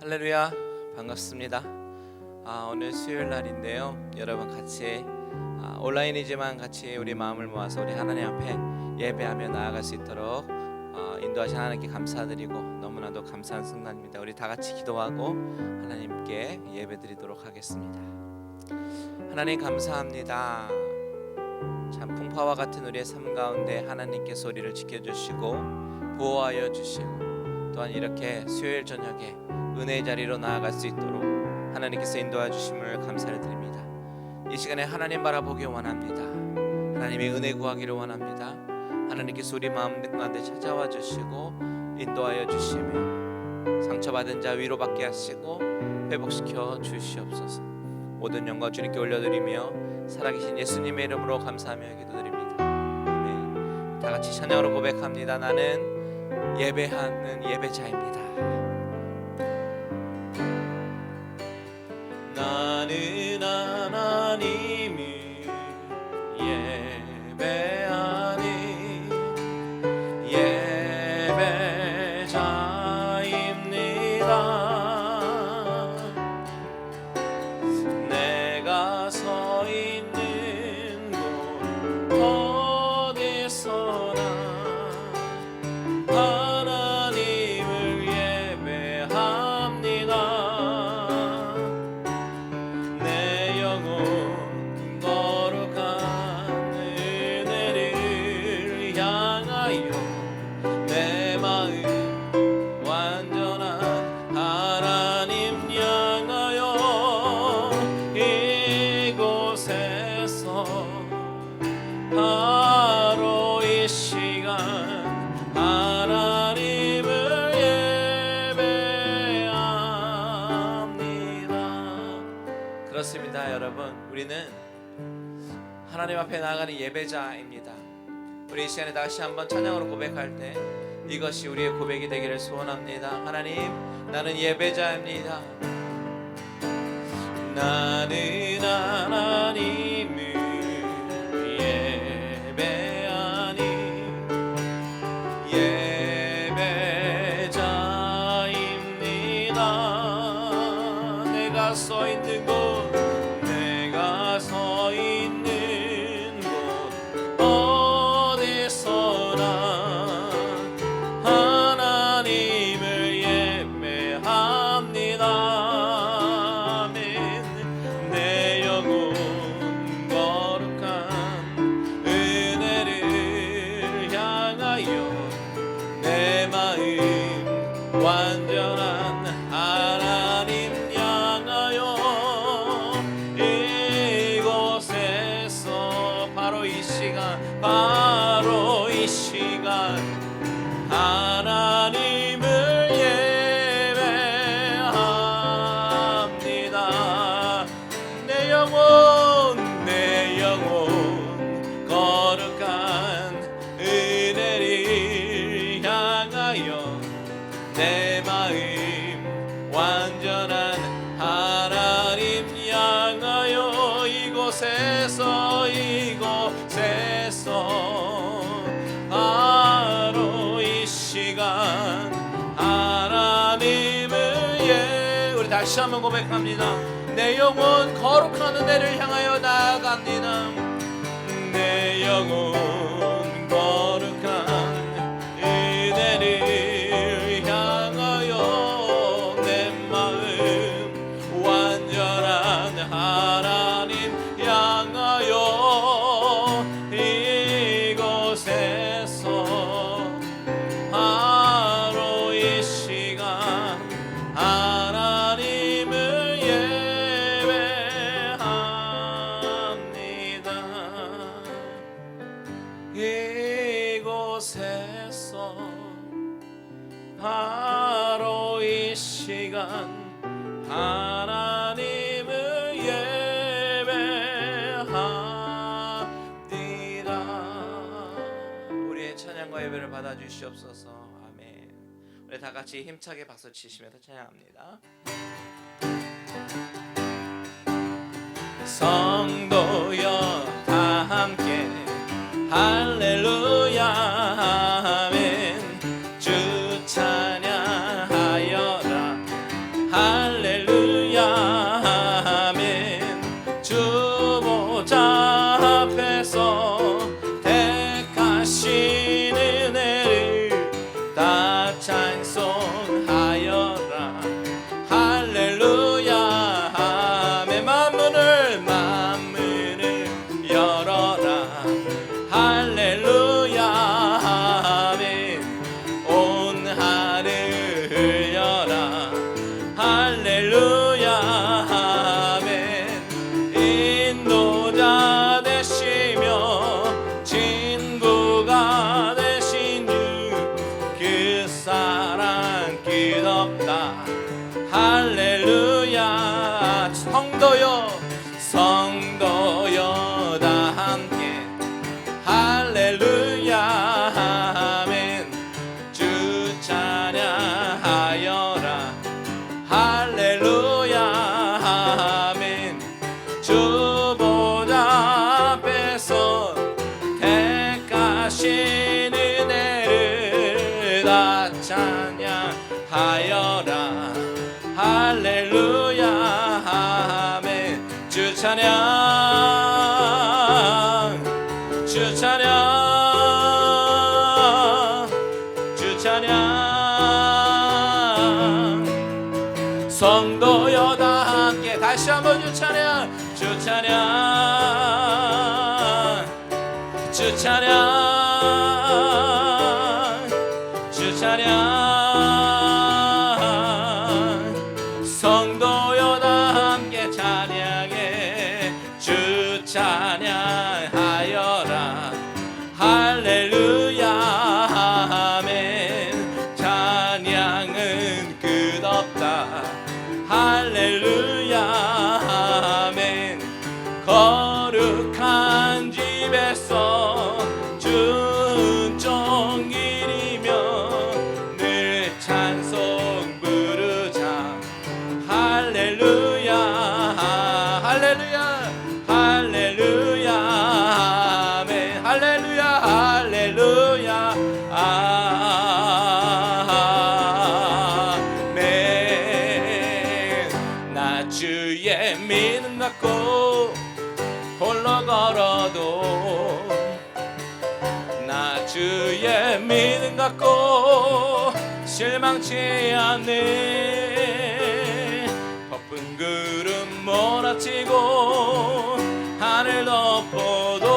할렐루야, 반갑습니다. 오늘 수요일 날인데요. 여러분 같이 온라인이지만 같이 우리 마음을 모아서 우리 하나님 앞에 예배하며 나아갈 수 있도록 인도하신 하나님께 감사드리고 너무나도 감사한 순간입니다. 우리 다 같이 기도하고 하나님께 예배드리도록 하겠습니다. 하나님 감사합니다. 참 풍파와 같은 우리의 삶 가운데 하나님께서 우리를 지켜주시고 보호하여 주시고 또한 이렇게 수요일 저녁에 은혜의 자리로 나아갈 수 있도록 하나님께서 인도하여 주심을 감사를 드립니다. 이 시간에 하나님 바라보기 원합니다. 하나님의 은혜 구하기를 원합니다. 하나님께서 우리 마음 가운데 찾아와 주시고 인도하여 주시며 상처받은 자 위로받게 하시고 회복시켜 주시옵소서. 모든 영광 주님께 올려드리며 살아계신 예수님의 이름으로 감사하며 기도드립니다. 아멘. 다 같이 찬양으로 고백합니다. 나는 예배하는 예배자입니다. 나는 하나님을 예배하는 예배자입니다. 내가 서 있는 곳 어디서나 하나님을 예배합니다. 내 영혼 거룩한 은혜를 향하여 내 마음 완전한 하나님 향하여 이곳에서 바로 이 시간 하나님을 예배합니다. 그렇습니다. 여러분, 우리는 하나님 앞에 나아가는 예배자입니다. 우리 이 시간에 다시 한번 찬양으로 고백할 때 이것이 우리의 고백이 되기를 소원합니다. 하나님, 나는 예배자입니다. 나는 하나님을 예배하는 예배자입니다. 내가 서 있는 곳, 내가 서 있는 곳 어디서나 하나님을 예배합니다. 내 영혼 거룩한 은혜를 향하여 내 마음 완전한 하나님 향하여 이곳에서 바로 이 시간 하나님을 예배합니다. 내 영혼 거룩한 은혜를 향하여 내 마음 완전한 하나님 향하여 이곳에서 바로 이 시간 하나님을 우리 다시 한번 고백합니다. 내 영혼 거룩한 은혜를 향하여 나아갑니다. 내 영혼 거룩한 은혜를 향하여 내 마음 완전한 하나님 향하여 이곳에서 바로 이 시간 하나님을 예배합니다. 이곳에서 바로 이 시간 하나님을 예배합니다. 우리의 찬양과 예배를 받아주시옵소서. 아멘. 우리 다 같이 힘차게 박수 치시면서 찬양합니다. 성도여 다 함께 할렐루야 아멘. 주 찬양하여라 할렐루야 아멘. 주 보자 성도여 다 함께 할렐루야 아멘. 주 찬양하여라 할렐루야 아멘. 주 보좌 앞에서 택하신 은혜를 다 찬양하여라 할렐루야 아멘. 주 찬양 주 찬양 주 찬양. 성도여 다 함께 다시 한번 주 찬양 주 찬양 주 찬양 주 찬양. 성도여 다 함께 찬양해 주 찬양하여라 할렐루야 아멘. 찬양은 끝없다 할렐루야 아멘. 거룩한 집에서 준종일이며 늘 찬송 부르자 할렐루야 할렐루야 할렐루야 아멘. 할렐루야 할렐루야 아멘. 나 주의 믿음 갖고 홀로 걸어도 나 주의 믿음 갖고 실망치 않네. 거품 구름 몰아치고 하늘 덮어도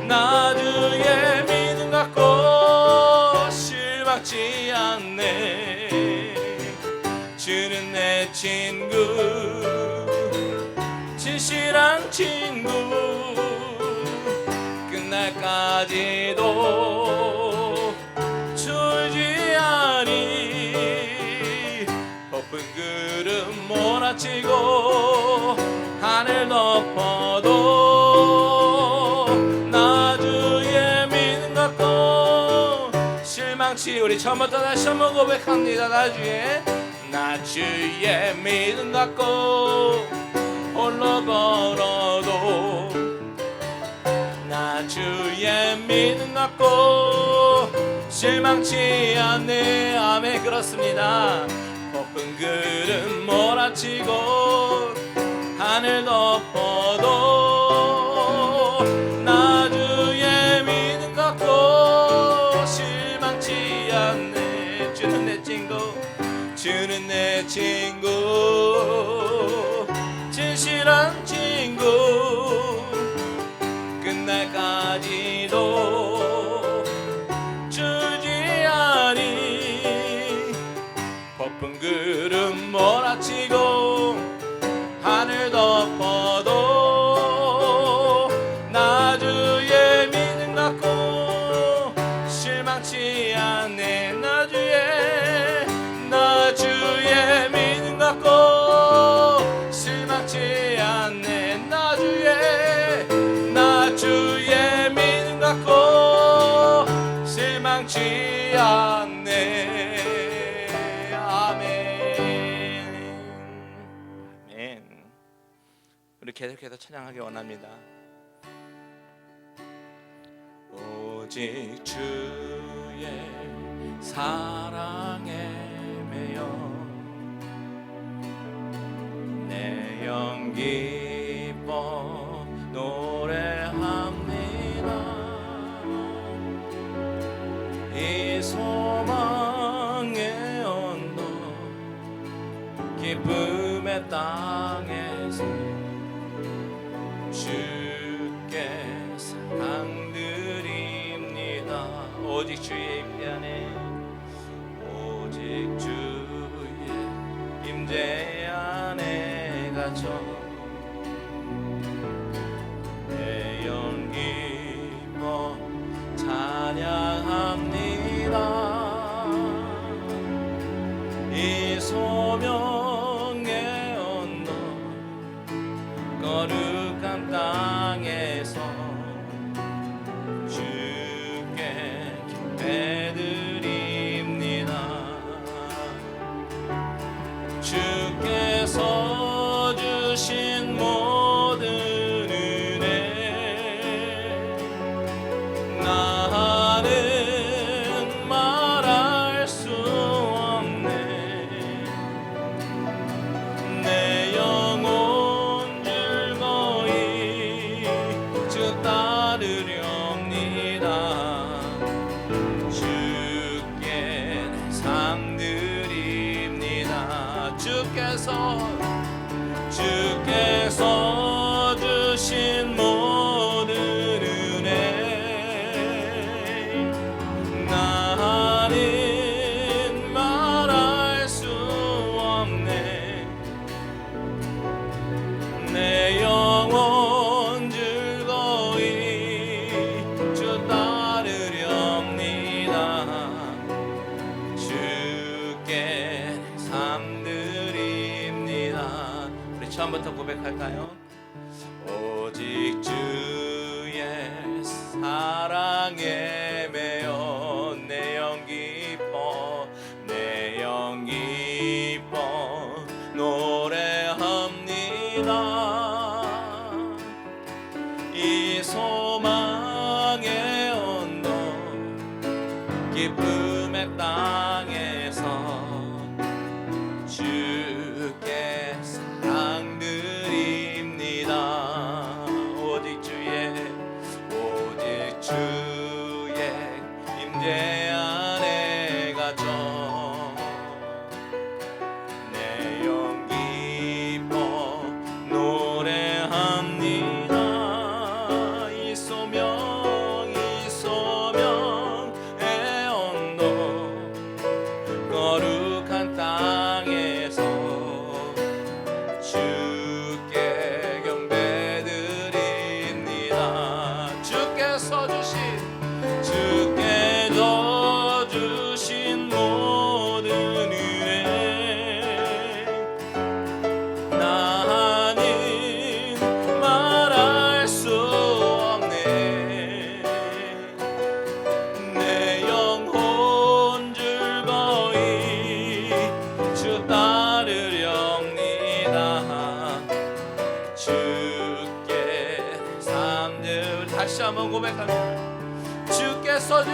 나 주의 믿음 갖고 실망치 않네. 주는 내 친구 진실한 친구 끝날까지도 졸지 않니. 거품 구름 몰아치고 하늘 덮어도 나 주의 믿음 갖고 실망치. 우리 처음부터 다시 한번 고백합니다. 나 주의 믿음 갖고 홀로 걸어도 나 주의 믿음 갖고 실망치 않네. 아멘. 그렇습니다. 거품 구름 몰아치고 하늘 덮어도 나 주의 믿음 갖고 실망치 않네. 주는 내 친구 주는 내 친구 진실한 친구 끝날까지도 주지 않니. 거품 구름 몰아치고 하늘 덮어도 나 주의 믿음 갖고 실망치 않네. 나 주의 믿음 갖고 실망치 않네. 나 주의 믿음 갖고 실망치 않네. 아멘. 아멘. 우리 계속해서 찬양하기 원합니다. 오직 주의 사랑에 매여 내 영 기뻐 노래합니다. 이 소망의 언덕 기쁨의 땅에서 주께 사랑드립니다. 오직 주의 임재 안에 오직 주의 임재 안에 갇혀 내 영 기뻐 찬양합니다. 이 소명의 언덕 주께서 주신 모든 은혜 나는 말할 수 없네. 내 영혼 즐거이 주 따르렵니다. 주께 삶 드립니다. 우리 처음부터 고백할까요? 오직 주의 사랑에 매여 내 영 기뻐 내 영 기뻐 노래합니다. 이 소망의 언덕 기쁨의 땅에서 주께 사랑 드립니다. 오직 주의 임재 안에 갇혀 내 영 기뻐 노래합니다. 이 소명의 언덕 거룩한 땅에서 주께 경배드립니다. 주께서 주신 모든 은혜 나는 말할 수 없네. 내 영혼 즐거이 주 따르렵니다. 주께 삶들 다시 한번 고백합니다. 주께서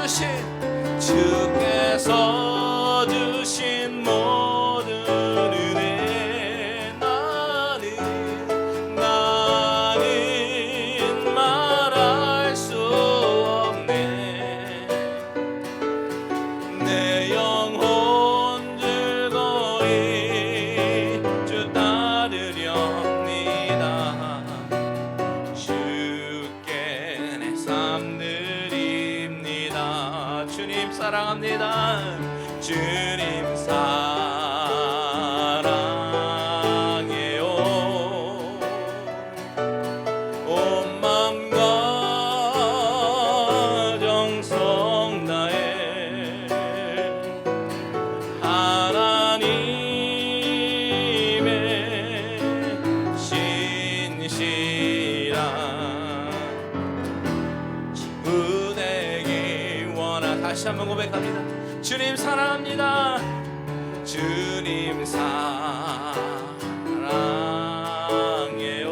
주신 모든 은혜 나는 말할 수 없네. 내 영혼 즐거이 주 따르렵니다. 주께 내 삶 드립니다. 주님 사랑합니다. 주님 사랑해요. 온 맘과 정성 다해 하나님의 신실한 친구 되기 원하. 다시 한번 고백합니다. 주님 사랑합니다. 주님 사랑해요.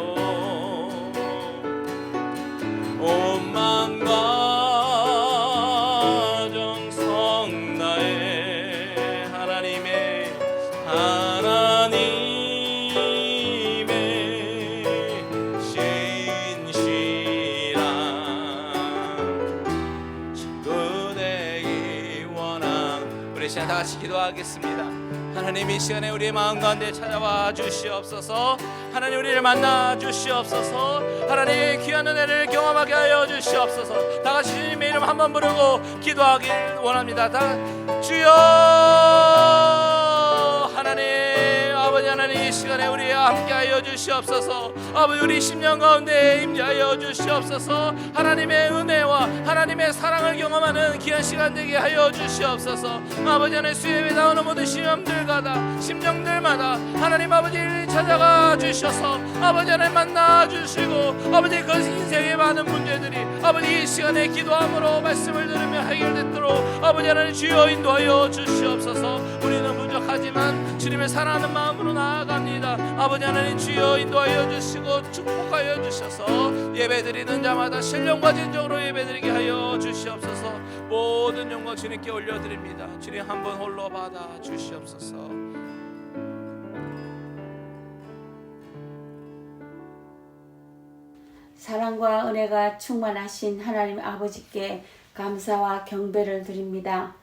온 마음과 정성 다해 하나님의 신실한 친구 되기 원함. 우리 시간 다 같이 기도하겠습니다. 하나님 이 시간에 우리의 마음 가운데 찾아와 주시옵소서. 하나님 우리를 만나 주시옵소서. 하나님의 귀한 은혜를 경험하게 하여 주시옵소서. 다 같이 주님의 이름 한번 부르고 기도하길 원합니다. 다 주여 하나님 아버지 하나님 이 시간에 우리와 함께하여 주시옵소서. 아버지 우리 심령 가운데 임재하여 주시옵소서. 하나님의 은혜와 하나님의 사랑을 경험하는 귀한 시간 되게 하여 주시옵소서. 아버지 하나님 수요일에 나오는 모든 시험들마다 심령들마다 하나님 아버지를 찾아가 주셔서 아버지 하나님 만나 주시고 아버지 그 인생의 많은 문제들이 아버지 이 시간에 기도함으로 말씀을 들으며 해결되도록 아버지 하나님 주여 인도하여 주시옵소서. 우리는 부족하지만 주님의 사랑하는 마음으로 나아갑니다. 아버지 하나님 주여 인도하여 주시고 축복하여 주셔서 예배드리는 자마다 신령과 진정으로 예배드리게 하여 주시옵소서. 모든 영광 주님께 올려드립니다. 주님 한 번 홀로 받아 주시옵소서. 사랑과 은혜가 충만하신 하나님 아버지께 감사와 경배를 드립니다.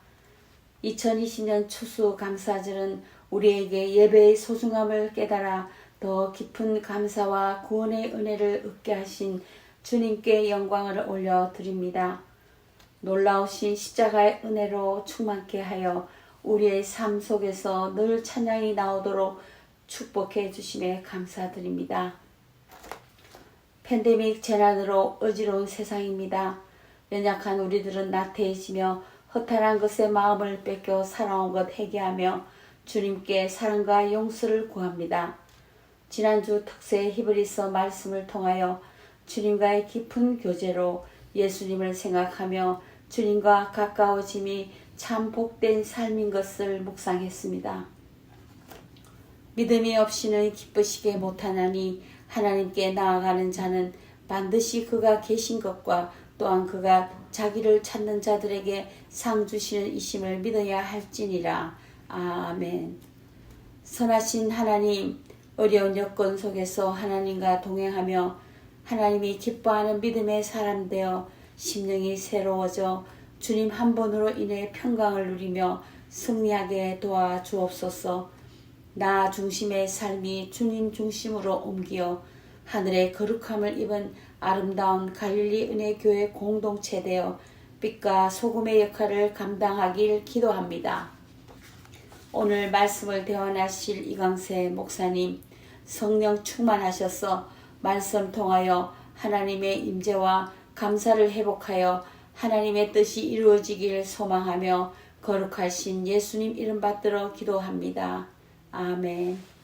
2020년 추수 감사절은 우리에게 예배의 소중함을 깨달아 더 깊은 감사와 구원의 은혜를 얻게 하신 주님께 영광을 올려드립니다. 놀라우신 십자가의 은혜로 충만케 하여 우리의 삶 속에서 늘 찬양이 나오도록 축복해 주심에 감사드립니다. 팬데믹 재난으로 어지러운 세상입니다. 연약한 우리들은 나태해지며 허탈한 것에 마음을 뺏겨 살아온 것 회개하며 주님께 사랑과 용서를 구합니다. 지난주 특세 히브리서 말씀을 통하여 주님과의 깊은 교제로 예수님을 생각하며 주님과 가까워짐이 참 복된 삶인 것을 묵상했습니다. 믿음이 없이는 기쁘시게 못하나니 하나님께 나아가는 자는 반드시 그가 계신 것과 또한 그가 자기를 찾는 자들에게 상 주시는 이심을 믿어야 할지니라. 아멘. 선하신 하나님, 어려운 여건 속에서 하나님과 동행하며 하나님이 기뻐하는 믿음의 사람 되어 심령이 새로워져 주님 한 분으로 인해 평강을 누리며 승리하게 도와주옵소서. 나 중심의 삶이 주님 중심으로 옮겨 하늘의 거룩함을 입은 아름다운 갈릴리 은혜교회 공동체 되어 빛과 소금의 역할을 감당하길 기도합니다. 오늘 말씀을 대원하실 이광세 목사님, 성령 충만하셔서 말씀 통하여 하나님의 임재와 감사를 회복하여 하나님의 뜻이 이루어지길 소망하며 거룩하신 예수님 이름 받들어 기도합니다. 아멘.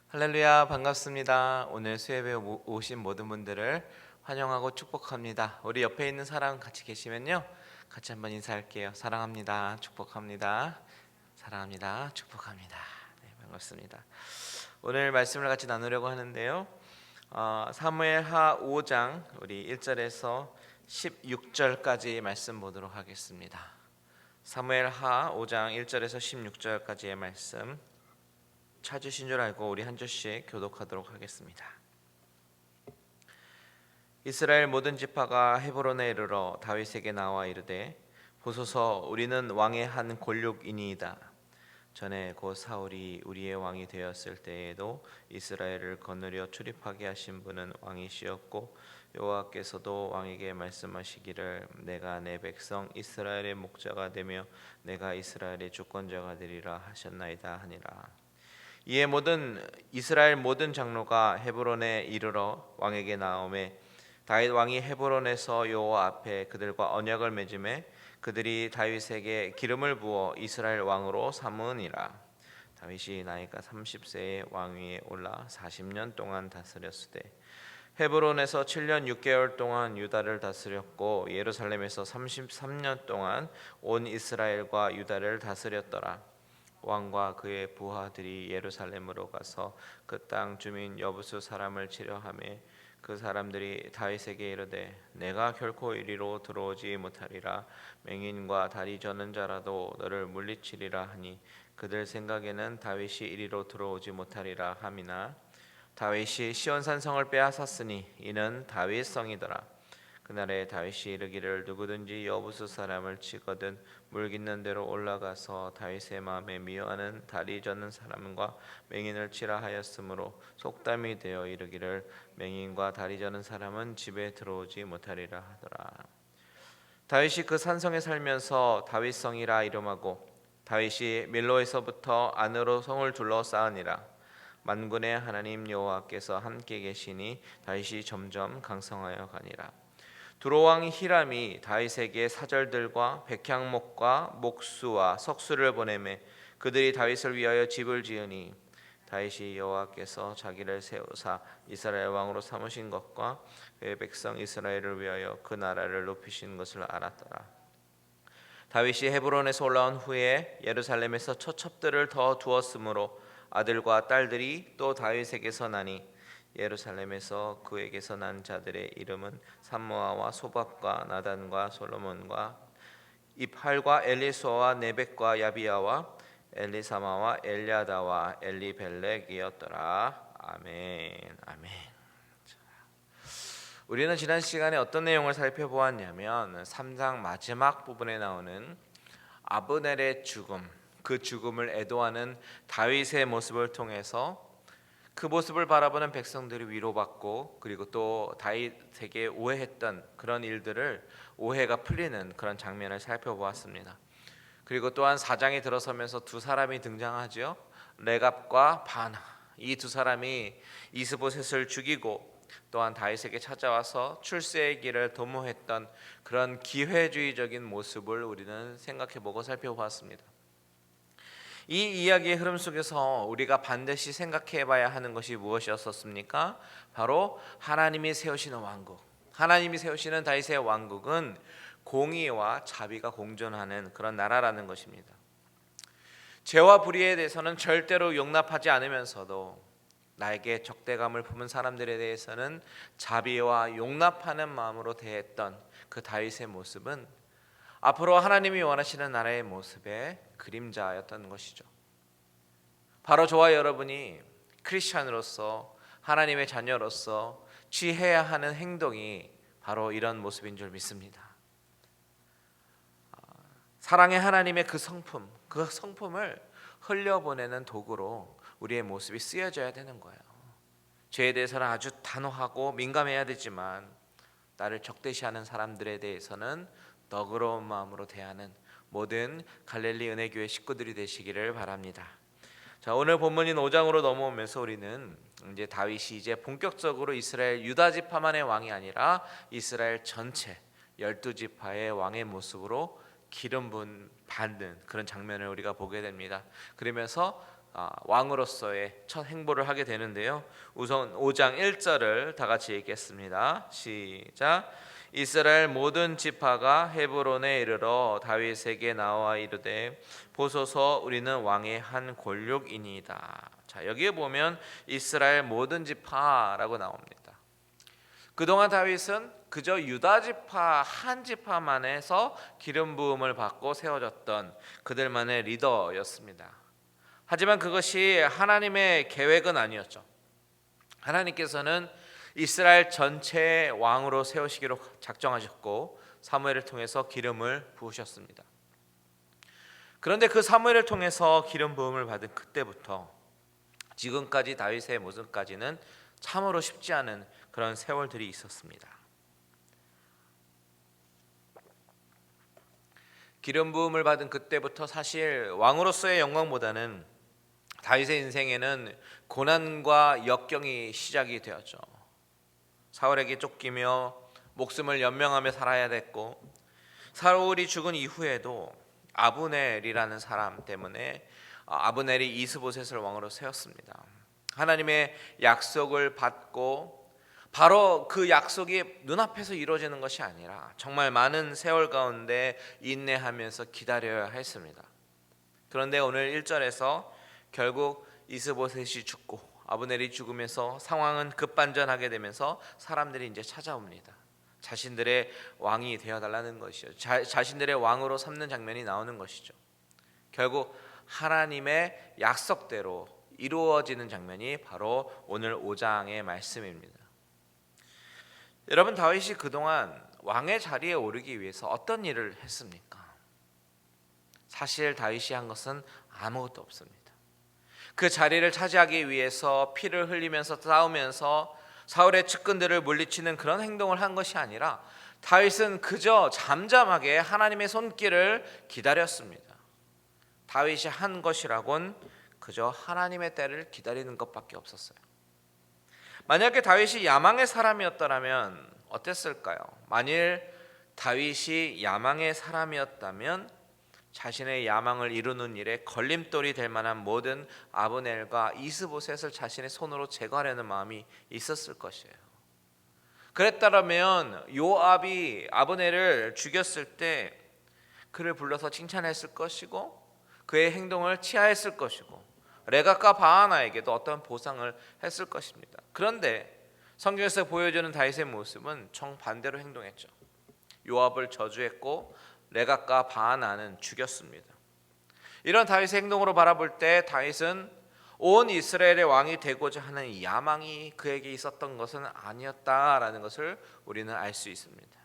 할렐루야, 반갑습니다. 오늘 수예배에 오신 모든 분들을 환영하고 축복합니다. 우리 옆에 있는 사람 같이 계시면요, 같이 한번 인사할게요. 사랑합니다, 축복합니다. 사랑합니다, 축복합니다. 네, 반갑습니다. 오늘 말씀을 같이 나누려고 하는데요, 사무엘하 5장 우리 1절에서 16절까지 말씀 보도록 하겠습니다. 사무엘하 5장 1절에서 16절까지의 말씀 찾으신 줄 알고 우리 한 절씩 교독하도록 하겠습니다. 이스라엘 모든 지파가 헤브론에 이르러 다윗에게 나와 이르되, 보소서, 우리는 왕의 한 골육이니이다. 전에 곧 사울이 우리의 왕이 되었을 때에도 이스라엘을 거느려 출입하게 하신 분은 왕이시었고, 여호와께서도 왕에게 말씀하시기를 내가 내 백성 이스라엘의 목자가 되며 내가 이스라엘의 주권자가 되리라 하셨나이다 하니라. 이에 이스라엘 모든 장로가 헤브론에 이르러 왕에게 나오매, 다윗 왕이 헤브론에서 여호와 앞에 그들과 언약을 맺음에 그들이 다윗에게 기름을 부어 이스라엘 왕으로 삼으니라. 다윗이 나이가 30세에 왕위에 올라 40년 동안 다스렸으되 헤브론에서 7년 6개월 동안 유다를 다스렸고 예루살렘에서 33년 동안 온 이스라엘과 유다를 다스렸더라. 왕과 그의 부하들이 예루살렘으로 가서 그 땅 주민 여부수 사람을 치려하매 그 사람들이 다윗에게 이르되 내가 결코 이리로 들어오지 못하리라. 맹인과 다리 저는 자라도 너를 물리치리라 하니 그들 생각에는 다윗이 이리로 들어오지 못하리라 함이나 다윗이 시온산성을 빼앗았으니 이는 다윗 성이더라. 그날에 다윗이 이르기를 누구든지 여부수 사람을 치거든 물깃는 대로 올라가서 다윗의 마음에 미워하는 다리 젓는 사람과 맹인을 치라 하였으므로 속담이 되어 이르기를 맹인과 다리 젓는 사람은 집에 들어오지 못하리라 하더라. 다윗이 그 산성에 살면서 다윗성이라 이름하고 다윗이 밀로에서부터 안으로 성을 둘러싸으니라. 만군의 하나님 여호와께서 함께 계시니 다윗이 점점 강성하여 가니라. 두로왕 히람이 다윗에게 사절들과 백향목과 목수와 석수를 보내매 그들이 다윗을 위하여 집을 지으니 다윗이 여호와께서 자기를 세우사 이스라엘 왕으로 삼으신 것과 그의 백성 이스라엘을 위하여 그 나라를 높이신 것을 알았더라. 다윗이 헤브론에서 올라온 후에 예루살렘에서 처첩들을 더 두었으므로 아들과 딸들이 또 다윗에게서 나니 예루살렘에서 그에게서 난 자들의 이름은 삼모아와 소밥과 나단과 솔로몬과 이팔과 엘리소와 네벡과 야비야와 엘리사마와 엘리아다와 엘리벨렉이었더라. 아멘. 아멘. 우리는 지난 시간에 어떤 내용을 살펴보았냐면 3장 마지막 부분에 나오는 아브넬의 죽음, 그 죽음을 애도하는 다윗의 모습을 통해서 그 모습을 바라보는 백성들이 위로받고, 그리고 또 다윗에게 오해했던 그런 일들을 오해가 풀리는 그런 장면을 살펴보았습니다. 그리고 또한 4장에 들어서면서 두 사람이 등장하죠. 레갑과 바나. 이 두 사람이 이스보셋을 죽이고 또한 다윗에게 찾아와서 출세의 길을 도모했던 그런 기회주의적인 모습을 우리는 생각해보고 살펴보았습니다. 이 이야기의 흐름 속에서 우리가 반드시 생각해봐야 하는 것이 무엇이었습니까? 바로 하나님이 세우시는 왕국, 하나님이 세우시는 다윗의 왕국은 공의와 자비가 공존하는 그런 나라라는 것입니다. 죄와 불의에 대해서는 절대로 용납하지 않으면서도 나에게 적대감을 품은 사람들에 대해서는 자비와 용납하는 마음으로 대했던 그 다윗의 모습은 앞으로 하나님이 원하시는 나라의 모습의 그림자였던 것이죠. 바로 저와 여러분이 크리스찬으로서, 하나님의 자녀로서 취해야 하는 행동이 바로 이런 모습인 줄 믿습니다. 사랑의 하나님의 그 성품을 흘려보내는 도구로 우리의 모습이 쓰여져야 되는 거예요. 죄에 대해서는 아주 단호하고 민감해야 되지만 나를 적대시하는 사람들에 대해서는 너그러운 마음으로 대하는 모든 갈릴리 은혜교회 식구들이 되시기를 바랍니다. 자, 오늘 본문인 5장으로 넘어오면서 우리는 이제 다윗이 이제 본격적으로 이스라엘 유다 지파만의 왕이 아니라 이스라엘 전체 12지파의 왕의 모습으로 기름 부음 받는 그런 장면을 우리가 보게 됩니다. 그러면서 왕으로서의 첫 행보를 하게 되는데요. 우선 5장 1절을 다 같이 읽겠습니다. 시작. 이스라엘 모든 지파가 헤브론에 이르러 다윗에게 나와 이르되 보소서 우리는 왕의 한 골육이니이다. 자, 여기에 보면 이스라엘 모든 지파라고 나옵니다. 그동안 다윗은 그저 유다 지파 한 지파만에서 기름 부음을 받고 세워졌던 그들만의 리더였습니다. 하지만 그것이 하나님의 계획은 아니었죠. 하나님께서는 이스라엘 전체의 왕으로 세우시기로 작정하셨고 사무엘을 통해서 기름을 부으셨습니다. 그런데 그 사무엘을 통해서 기름 부음을 받은 그때부터 지금까지 다윗의 모습까지는 참으로 쉽지 않은 그런 세월들이 있었습니다. 기름 부음을 받은 그때부터 사실 왕으로서의 영광보다는 다윗의 인생에는 고난과 역경이 시작이 되었죠. 사울에게 쫓기며 목숨을 연명하며 살아야 됐고, 사울이 죽은 이후에도 아브넬이라는 사람 때문에 아브넬이 이스보셋을 왕으로 세웠습니다. 하나님의 약속을 받고 바로 그 약속이 눈앞에서 이루어지는 것이 아니라 정말 많은 세월 가운데 인내하면서 기다려야 했습니다. 그런데 오늘 1절에서 결국 이스보셋이 죽고 아브넬이 죽으면서 상황은 급반전하게 되면서 사람들이 이제 찾아옵니다. 자신들의 왕이 되어달라는 것이죠. 자신들의 왕으로 삼는 장면이 나오는 것이죠. 결국 하나님의 약속대로 이루어지는 장면이 바로 오늘 5장의 말씀입니다. 여러분, 다윗이 그동안 왕의 자리에 오르기 위해서 어떤 일을 했습니까? 사실 다윗이 한 것은 아무것도 없습니다. 그 자리를 차지하기 위해서 피를 흘리면서 싸우면서 사울의 측근들을 물리치는 그런 행동을 한 것이 아니라 다윗은 그저 잠잠하게 하나님의 손길을 기다렸습니다. 다윗이 한 것이라곤 그저 하나님의 때를 기다리는 것밖에 없었어요. 만약에 다윗이 야망의 사람이었더라면 어땠을까요? 만일 다윗이 야망의 사람이었다면 자신의 야망을 이루는 일에 걸림돌이 될 만한 모든 아브넬과 이스보셋을 자신의 손으로 제거하려는 마음이 있었을 것이에요. 그랬다면 요압이 아브넬을 죽였을 때 그를 불러서 칭찬했을 것이고 그의 행동을 치하했을 것이고 레갑과 바하나에게도 어떤 보상을 했을 것입니다. 그런데 성경에서 보여주는 다윗의 모습은 정반대로 행동했죠. 요압을 저주했고 레갑과 바하나는 죽였습니다. 이런 다윗의 행동으로 바라볼 때 다윗은 온 이스라엘의 왕이 되고자 하는 야망이 그에게 있었던 것은 아니었다라는 것을 우리는 알 수 있습니다.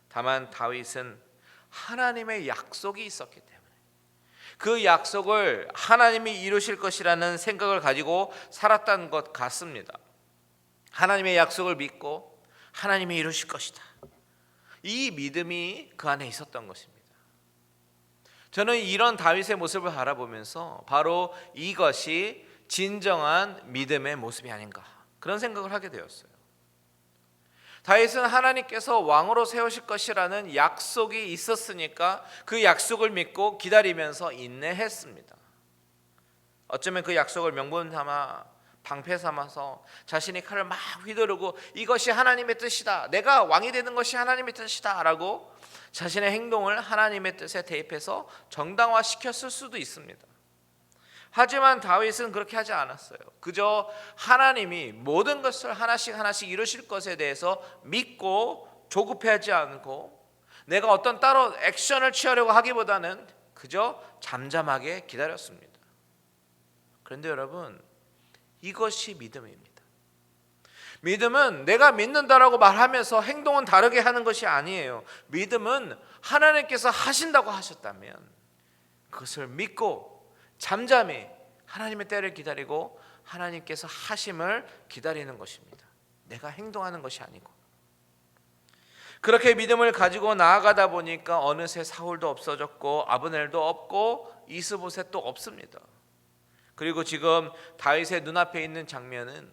다만 다윗은 하나님의 약속이 있었기 때문에 그 약속을 하나님이 이루실 것이라는 생각을 가지고 살았던 것 같습니다. 하나님의 약속을 믿고 하나님이 이루실 것이다. 이 믿음이 그 안에 있었던 것입니다. 저는 이런 다윗의 모습을 바라보면서 바로 이것이 진정한 믿음의 모습이 아닌가 그런 생각을 하게 되었어요. 다윗은 하나님께서 왕으로 세우실 것이라는 약속이 있었으니까 그 약속을 믿고 기다리면서 인내했습니다. 어쩌면 그 약속을 명분 삼아 방패 삼아서 자신이 칼을 막 휘두르고 이것이 하나님의 뜻이다, 내가 왕이 되는 것이 하나님의 뜻이다 라고 자신의 행동을 하나님의 뜻에 대입해서 정당화시켰을 수도 있습니다. 하지만 다윗은 그렇게 하지 않았어요. 그저 하나님이 모든 것을 하나씩 이루실 것에 대해서 믿고 조급해하지 않고 내가 어떤 따로 액션을 취하려고 하기보다는 그저 잠잠하게 기다렸습니다. 그런데 여러분, 이것이 믿음입니다. 믿음은 내가 믿는다라고 말하면서 행동은 다르게 하는 것이 아니에요. 믿음은 하나님께서 하신다고 하셨다면 그것을 믿고 잠잠히 하나님의 때를 기다리고 하나님께서 하심을 기다리는 것입니다. 내가 행동하는 것이 아니고. 그렇게 믿음을 가지고 나아가다 보니까 어느새 사울도 없어졌고 아브넬도 없고 이스보셋도 없습니다. 그리고 지금 다윗의 눈앞에 있는 장면은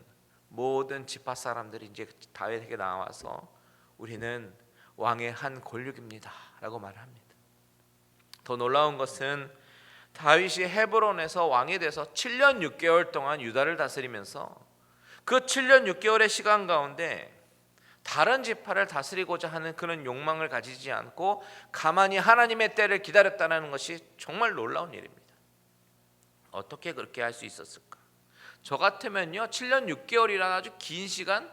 모든 지파 사람들이 이제 다윗에게 나와서 우리는 왕의 한 골육입니다 라고 말합니다. 더 놀라운 것은 다윗이 헤브론에서 왕이 돼서 7년 6개월 동안 유다를 다스리면서 그 7년 6개월의 시간 가운데 다른 지파를 다스리고자 하는 그런 욕망을 가지지 않고 가만히 하나님의 때를 기다렸다는 것이 정말 놀라운 일입니다. 어떻게 그렇게 할 수 있었을까? 저 같으면요 7년 6개월이라는 아주 긴 시간,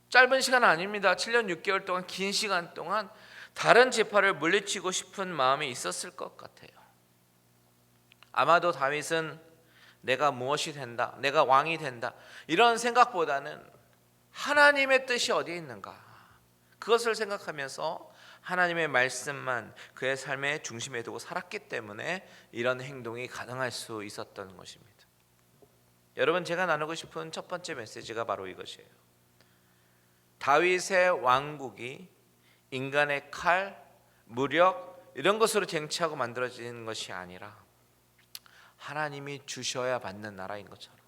짧은 시간 아닙니다. 7년 6개월 동안 긴 시간 동안 다른 지파를 물리치고 싶은 마음이 있었을 것 같아요. 아마도 다윗은 내가 무엇이 된다, 내가 왕이 된다 이런 생각보다는 하나님의 뜻이 어디에 있는가 그것을 생각하면서 하나님의 말씀만 그의 삶의 중심에 두고 살았기 때문에 이런 행동이 가능할 수 있었던 것입니다. 여러분, 제가 나누고 싶은 첫 번째 메시지가 바로 이것이에요. 다윗의 왕국이 인간의 칼, 무력 이런 것으로 쟁취하고 만들어지는 것이 아니라 하나님이 주셔야 받는 나라인 것처럼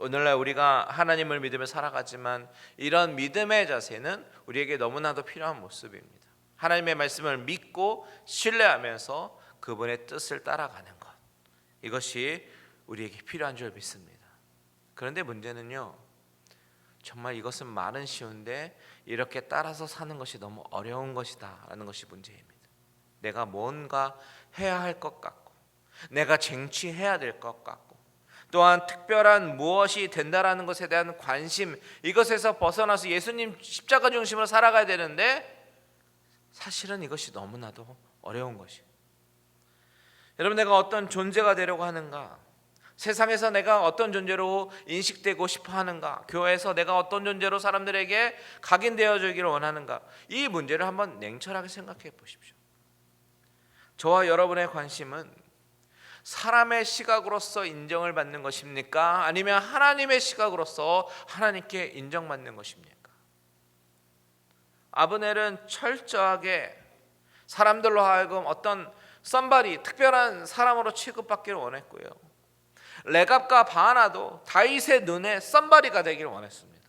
오늘날 우리가 하나님을 믿으며 살아가지만 이런 믿음의 자세는 우리에게 너무나도 필요한 모습입니다. 하나님의 말씀을 믿고 신뢰하면서 그분의 뜻을 따라가는 것, 이것이 우리에게 필요한 줄 믿습니다. 그런데 문제는요, 정말 이것은 말은 쉬운데 이렇게 따라서 사는 것이 너무 어려운 것이다 라는 것이 문제입니다. 내가 뭔가 해야 할 것 같고 내가 쟁취해야 될 것 같고 또한 특별한 무엇이 된다라는 것에 대한 관심, 이것에서 벗어나서 예수님 십자가 중심으로 살아가야 되는데 사실은 이것이 너무나도 어려운 것이에요. 여러분, 내가 어떤 존재가 되려고 하는가, 세상에서 내가 어떤 존재로 인식되고 싶어 하는가, 교회에서 내가 어떤 존재로 사람들에게 각인되어 주기를 원하는가, 이 문제를 한번 냉철하게 생각해 보십시오. 저와 여러분의 관심은 사람의 시각으로서 인정을 받는 것입니까? 아니면 하나님의 시각으로서 하나님께 인정받는 것입니까? 아브넬은 철저하게 사람들로 하여금 어떤 썸바디, 특별한 사람으로 취급받기를 원했고요. 레갑과 바하나도 다윗의 눈에 썸바디가 되기를 원했습니다.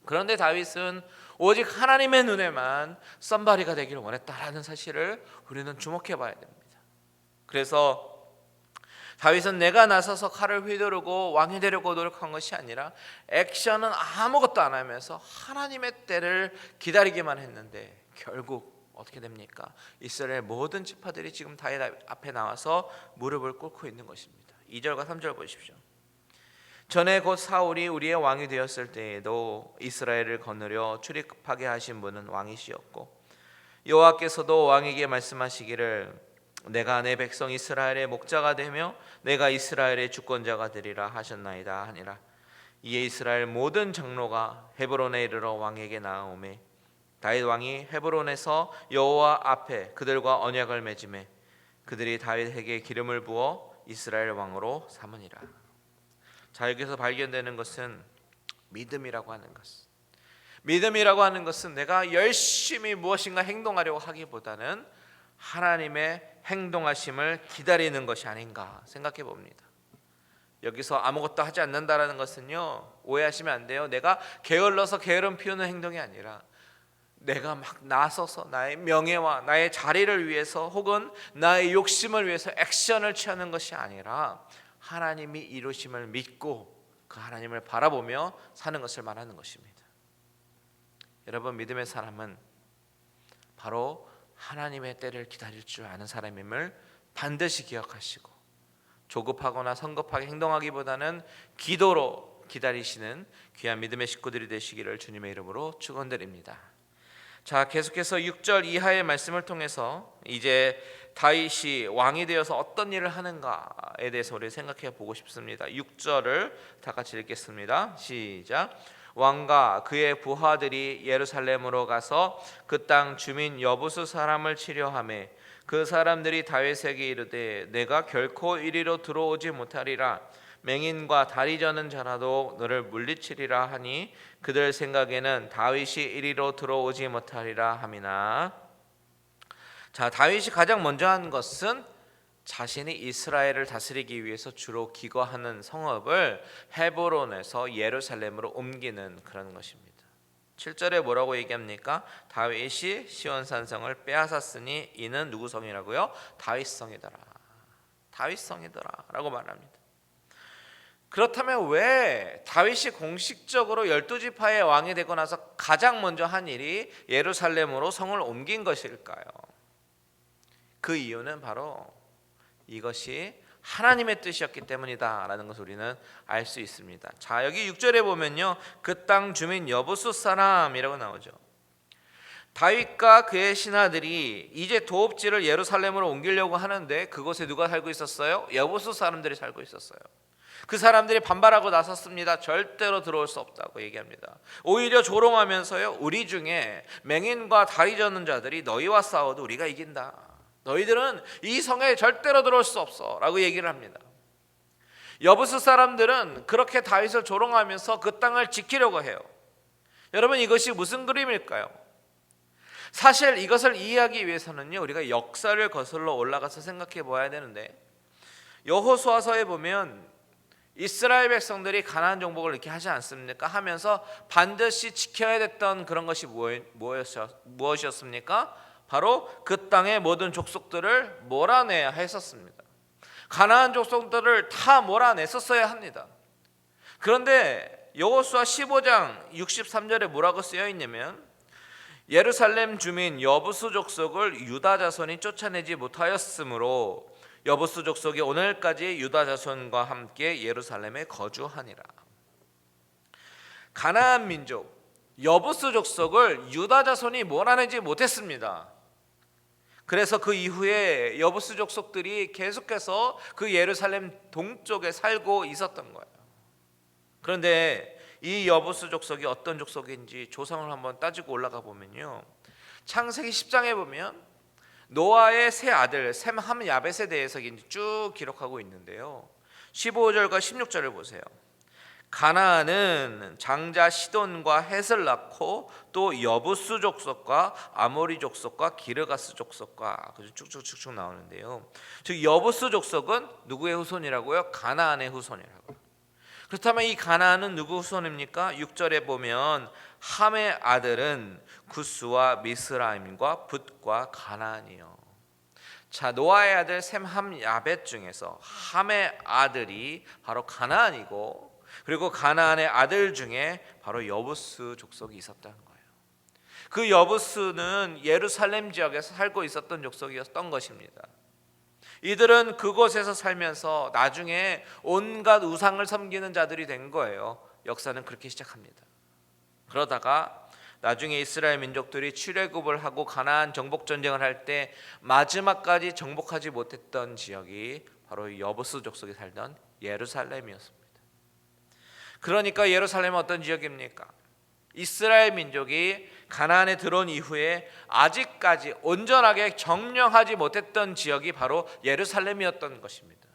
그런데 다윗은 오직 하나님의 눈에만 썸바디가 되기를 원했다라는 사실을 우리는 주목해 봐야 됩니다. 그래서 다윗은 내가 나서서 칼을 휘두르고 왕이 되려고 노력한 것이 아니라 액션은 아무것도 안 하면서 하나님의 때를 기다리기만 했는데 결국 어떻게 됩니까? 이스라엘 모든 지파들이 지금 다윗 앞에 나와서 무릎을 꿇고 있는 것입니다. 2절과 3절 보십시오. 전에 곧 사울이 우리의 왕이 되었을 때에도 이스라엘을 거느려 출입하게 하신 분은 왕이시었고 여호와께서도 왕에게 말씀하시기를 내가 내 백성 이스라엘의 목자가 되며 내가 이스라엘의 주권자가 되리라 하셨나이다 하니라. 이에 이스라엘 모든 장로가 헤브론에 이르러 왕에게 나아오매 다윗 왕이 헤브론에서 여호와 앞에 그들과 언약을 맺음에 그들이 다윗에게 기름을 부어 이스라엘 왕으로 삼으니라. 자, 여기서 발견되는 것은 믿음이라고 하는 것. 믿음이라고 하는 것은 내가 열심히 무엇인가 행동하려고 하기보다는 하나님의 행동하심을 기다리는 것이 아닌가 생각해 봅니다. 여기서 아무것도 하지 않는다라는 것은요, 오해하시면 안 돼요. 내가 게을러서 게으름 피우는 행동이 아니라 내가 막 나서서 나의 명예와 나의 자리를 위해서 혹은 나의 욕심을 위해서 액션을 취하는 것이 아니라 하나님이 이루심을 믿고 그 하나님을 바라보며 사는 것을 말하는 것입니다. 여러분, 믿음의 사람은 바로 하나님의 때를 기다릴 줄 아는 사람임을 반드시 기억하시고 조급하거나 성급하게 행동하기보다는 기도로 기다리시는 귀한 믿음의 식구들이 되시기를 주님의 이름으로 축원드립니다. 자, 계속해서 6절 이하의 말씀을 통해서 이제 다윗이 왕이 되어서 어떤 일을 하는가에 대해서 우리 생각해 보고 싶습니다. 6절을 다 같이 읽겠습니다. 시작. 왕과 그의 부하들이 예루살렘으로 가서 그 땅 주민 여부수 사람을 치려하매 그 사람들이 다윗에게 이르되 내가 결코 이리로 들어오지 못하리라. 맹인과 다리 저는 자라도 너를 물리치리라 하니 그들 생각에는 다윗이 이리로 들어오지 못하리라 함이나. 자, 다윗이 가장 먼저 한 것은 자신이 이스라엘을 다스리기 위해서 주로 기거하는 성읍을 헤브론에서 예루살렘으로 옮기는 그런 것입니다. 7절에 뭐라고 얘기합니까? 다윗이 시온산성을 빼앗았으니 이는 누구 성이라고요? 다윗성이더라. 다윗성이더라 라고 말합니다. 그렇다면 왜 다윗이 공식적으로 12지파의 왕이 되고 나서 가장 먼저 한 일이 예루살렘으로 성을 옮긴 것일까요? 그 이유는 바로 이것이 하나님의 뜻이었기 때문이다라는 것을 우리는 알 수 있습니다. 자, 여기 6절에 보면요, 그 땅 주민 여부수 사람이라고 나오죠. 다윗과 그의 신하들이 이제 도읍지를 예루살렘으로 옮기려고 하는데 그곳에 누가 살고 있었어요? 여부수 사람들이 살고 있었어요. 그 사람들이 반발하고 나섰습니다. 절대로 들어올 수 없다고 얘기합니다. 오히려 조롱하면서요, 우리 중에 맹인과 다리 저는 자들이 너희와 싸워도 우리가 이긴다. 너희들은 이 성에 절대로 들어올 수 없어 라고 얘기를 합니다. 여부수 사람들은 그렇게 다윗을 조롱하면서 그 땅을 지키려고 해요. 여러분, 이것이 무슨 그림일까요? 사실 이것을 이해하기 위해서는요, 우리가 역사를 거슬러 올라가서 생각해 보아야 되는데, 여호수아서에 보면 이스라엘 백성들이 가나안 정복을 이렇게 하지 않습니까? 하면서 반드시 지켜야 됐던 그런 것이 무엇이었습니까? 바로 그 땅의 모든 족속들을 몰아내야 했었습니다. 가나안 족속들을 다 몰아냈었어야 합니다. 그런데 여호수아 15장 63절에 뭐라고 쓰여 있냐면 예루살렘 주민 여부수 족속을 유다 자손이 쫓아내지 못하였으므로 여부수 족속이 오늘까지 유다 자손과 함께 예루살렘에 거주하니라. 가나안 민족 여부수 족속을 유다 자손이 몰아내지 못했습니다. 그래서 그 이후에 여부수 족속들이 계속해서 그 예루살렘 동쪽에 살고 있었던 거예요. 그런데 이 여부수 족속이 어떤 족속인지 조상을 한번 따지고 올라가 보면요, 창세기 10장에 보면 노아의 세 아들 셈함 야벳에 대해서 쭉 기록하고 있는데요, 15절과 16절을 보세요. 가나안은 장자 시돈과 헷을 낳고 또 여부수 족속과 아모리 족속과 기르가스 족속과 쭉쭉쭉쭉 나오는데요, 즉 여부수 족속은 누구의 후손이라고요? 가나안의 후손이라고. 그렇다면 이 가나안은 누구 후손입니까? 6절에 보면 함의 아들은 구스와 미스라임과 붓과 가나안이요. 자, 노아의 아들 셈함 야벳 중에서 함의 아들이 바로 가나안이고, 그리고 가나안의 아들 중에 바로 여부스 족속이 있었다는 거예요. 그 여부스는 예루살렘 지역에서 살고 있었던 족속이었던 것입니다. 이들은 그곳에서 살면서 나중에 온갖 우상을 섬기는 자들이 된 거예요. 역사는 그렇게 시작합니다. 그러다가 나중에 이스라엘 민족들이 출애굽을 하고 가나안 정복 전쟁을 할 때 마지막까지 정복하지 못했던 지역이 바로 여부스 족속이 살던 예루살렘이었습니다. 그러니까 예루살렘은 어떤 지역입니까? 이스라엘 민족이 가나안에 들어온 이후에 아직까지 온전하게 점령하지 못했던 지역이 바로 예루살렘이었던 것입니다.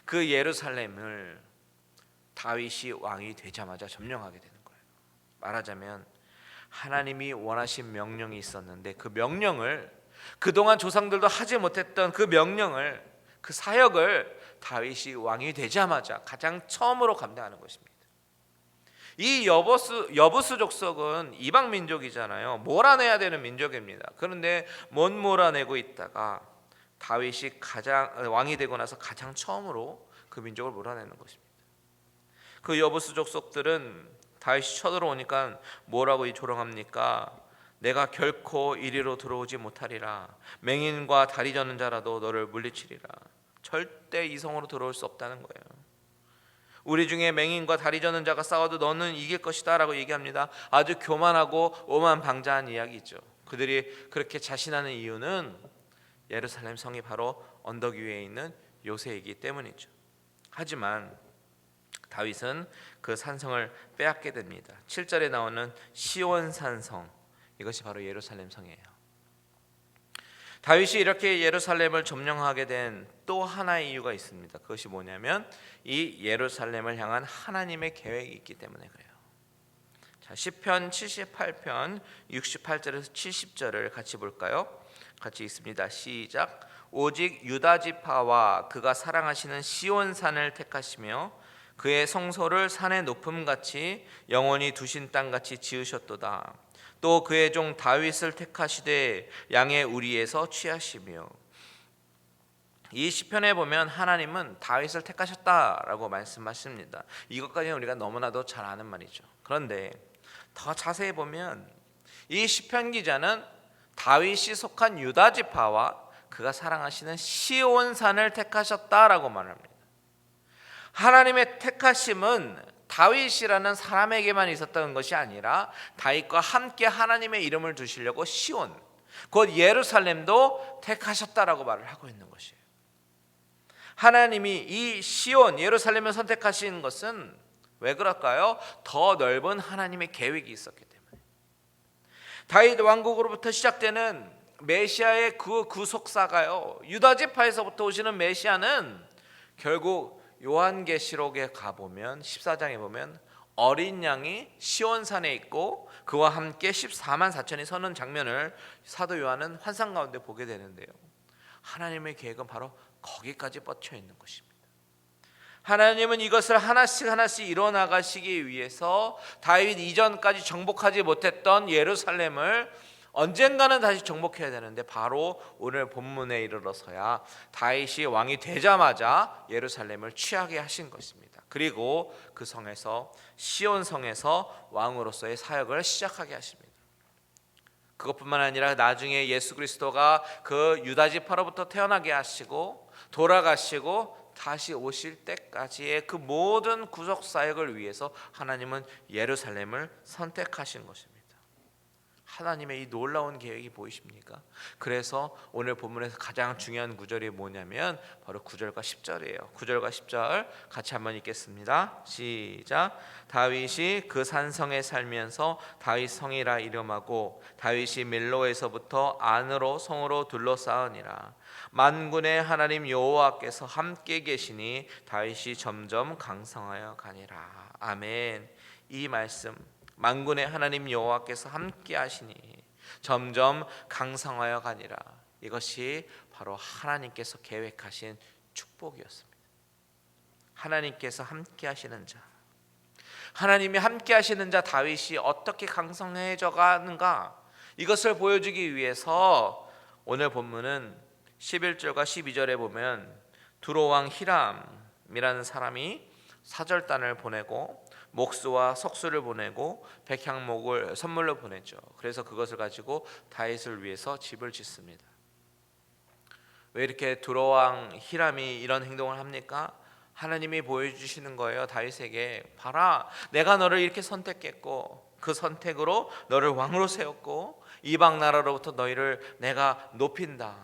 그 예루살렘을 다윗이 왕이 되자마자 점령하게 되는 거예요. 말하자면 하나님이 원하신 명령이 있었는데 그 명령을, 그동안 조상들도 하지 못했던 그 명령을, 그 사역을 다윗이 왕이 되자마자 가장 처음으로 감당하는 것입니다. 이 여부스 족속은 이방 민족이잖아요. 몰아내야 되는 민족입니다. 그런데 못 몰아내고 있다가 다윗이 왕이 되고 나서 가장 처음으로 그 민족을 몰아내는 것입니다. 그 여부스 족속들은 다윗이 쳐들어오니까 뭐라고 조롱합니까? 내가 결코 이리로 들어오지 못하리라. 맹인과 다리 저는 자라도 너를 물리치리라. 절대 이 성으로 들어올 수 없다는 거예요. 우리 중에 맹인과 다리 저는 자가 싸워도 너는 이길 것이다 라고 얘기합니다. 아주 교만하고 오만방자한 이야기죠. 그들이 그렇게 자신하는 이유는 예루살렘 성이 바로 언덕 위에 있는 요새이기 때문이죠. 하지만 다윗은 그 산성을 빼앗게 됩니다. 7절에 나오는 시온 산성, 이것이 바로 예루살렘 성이에요. 다윗이 이렇게 예루살렘을 점령하게 된 또 하나의 이유가 있습니다. 그것이 뭐냐면 이 예루살렘을 향한 하나님의 계획이 있기 때문에 그래요. 자, 시편 78편 68절에서 70절을 같이 볼까요? 같이 읽습니다. 시작. 오직 유다 지파와 그가 사랑하시는 시온 산을 택하시며 그의 성소를 산의 높음같이 영원히 두신 땅같이 지으셨도다. 또 그의 종 다윗을 택하시되 양의 우리에서 취하시며. 이 시편에 보면 하나님은 다윗을 택하셨다라고 말씀하십니다. 이것까지는 우리가 너무나도 잘 아는 말이죠. 그런데 더 자세히 보면 이 시편 기자는 다윗이 속한 유다 지파와 그가 사랑하시는 시온 산을 택하셨다라고 말합니다. 하나님의 택하심은 다윗이라는 사람에게만 있었던 것이 아니라 다윗과 함께 하나님의 이름을 두시려고 시온, 곧 예루살렘도 택하셨다라고 말을 하고 있는 것이에요. 하나님이 이 시온, 예루살렘을 선택하신 것은 왜 그럴까요? 더 넓은 하나님의 계획이 있었기 때문에. 다윗 왕국으로부터 시작되는 메시아의 그 구속사가요, 유다 지파에서부터 오시는 메시아는 결국 요한계시록에 가보면 14장에 보면 어린 양이 시온산에 있고 그와 함께 14만 4천이 서는 장면을 사도 요한은 환상 가운데 보게 되는데요. 하나님의 계획은 바로 거기까지 뻗쳐 있는 것입니다. 하나님은 이것을 하나씩 하나씩 이뤄나가시기 위해서 다윗 이전까지 정복하지 못했던 예루살렘을 언젠가는 다시 정복해야 되는데 바로 오늘 본문에 이르러서야 다윗이 왕이 되자마자 예루살렘을 취하게 하신 것입니다. 그리고 그 성에서 시온 성에서 왕으로서의 사역을 시작하게 하십니다. 그것뿐만 아니라 나중에 예수 그리스도가 그 유다 지파로부터 태어나게 하시고 돌아가시고 다시 오실 때까지의 그 모든 구속 사역을 위해서 하나님은 예루살렘을 선택하신 것입니다. 하나님의 이 놀라운 계획이 보이십니까? 그래서 오늘 본문에서 가장 중요한 구절이 뭐냐면 바로 9절과 10절이에요. 9절과 10절 같이 한번 읽겠습니다. 시작. 다윗이 그 산성에 살면서 다윗 성이라 이름하고 다윗이 밀로에서부터 안으로 성으로 둘러싸으니라. 만군의 하나님 여호와께서 함께 계시니 다윗이 점점 강성하여 가니라. 아멘. 이 말씀, 만군의 하나님 여호와께서 함께 하시니 점점 강성하여 가니라. 이것이 바로 하나님께서 계획하신 축복이었습니다. 하나님께서 함께 하시는 자, 하나님이 함께 하시는 자 다윗이 어떻게 강성해져 가는가, 이것을 보여주기 위해서 오늘 본문은 11절과 12절에 보면 두로왕 히람이라는 사람이 사절단을 보내고 목수와 석수를 보내고 백향목을 선물로 보냈죠. 그래서 그것을 가지고 다윗을 위해서 집을 짓습니다. 왜 이렇게 두로왕 히람이 이런 행동을 합니까? 하나님이 보여주시는 거예요. 다윗에게 봐라, 내가 너를 이렇게 선택했고 그 선택으로 너를 왕으로 세웠고 이방 나라로부터 너희를 내가 높인다.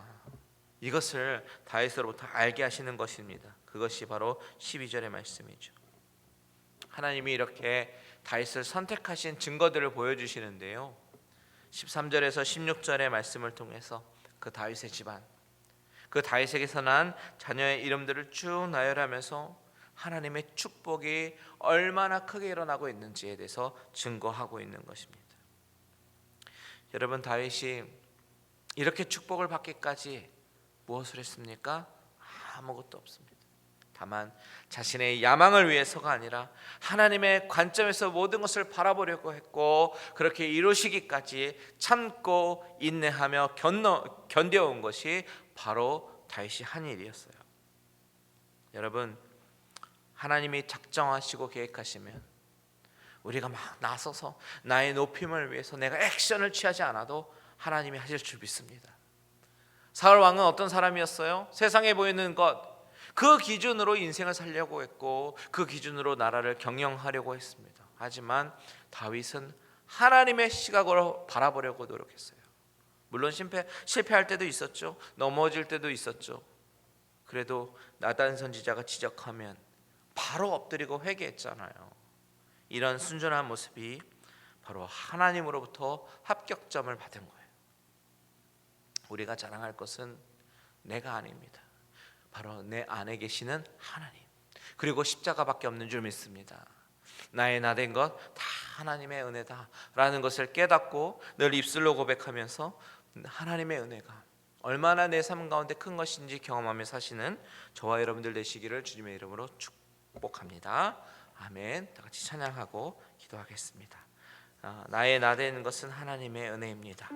이것을 다윗으로부터 알게 하시는 것입니다. 그것이 바로 12절의 말씀이죠. 하나님이 이렇게 다윗을 선택하신 증거들을 보여주시는데요, 13절에서 16절의 말씀을 통해서 그 다윗의 집안, 그 다윗에게서 난 자녀의 이름들을 쭉 나열하면서 하나님의 축복이 얼마나 크게 일어나고 있는지에 대해서 증거하고 있는 것입니다. 여러분, 다윗이 이렇게 축복을 받기까지 무엇을 했습니까? 아무것도 없습니다. 다만 자신의 야망을 위해서가 아니라 하나님의 관점에서 모든 것을 바라보려고 했고, 그렇게 이루시기까지 참고 인내하며 견뎌온 것이 바로 다윗이 한 일이었어요. 여러분, 하나님이 작정하시고 계획하시면 우리가 막 나서서 나의 높임을 위해서 내가 액션을 취하지 않아도 하나님이 하실 줄 믿습니다. 사울 왕은 어떤 사람이었어요? 세상에 보이는 것, 그 기준으로 인생을 살려고 했고 그 기준으로 나라를 경영하려고 했습니다. 하지만 다윗은 하나님의 시각으로 바라보려고 노력했어요. 물론 실패할 때도 있었죠. 넘어질 때도 있었죠. 그래도 나단 선지자가 지적하면 바로 엎드리고 회개했잖아요. 이런 순전한 모습이 바로 하나님으로부터 합격점을 받은 거예요. 우리가 자랑할 것은 내가 아닙니다. 바로 내 안에 계시는 하나님, 그리고 십자가밖에 없는 줄 믿습니다. 나의 나된 것 다 하나님의 은혜다라는 것을 깨닫고 늘 입술로 고백하면서 하나님의 은혜가 얼마나 내 삶 가운데 큰 것인지 경험하며 사시는 저와 여러분들 되시기를 주님의 이름으로 축복합니다. 아멘. 다 같이 찬양하고 기도하겠습니다. 나의 나된 것은 하나님의 은혜입니다.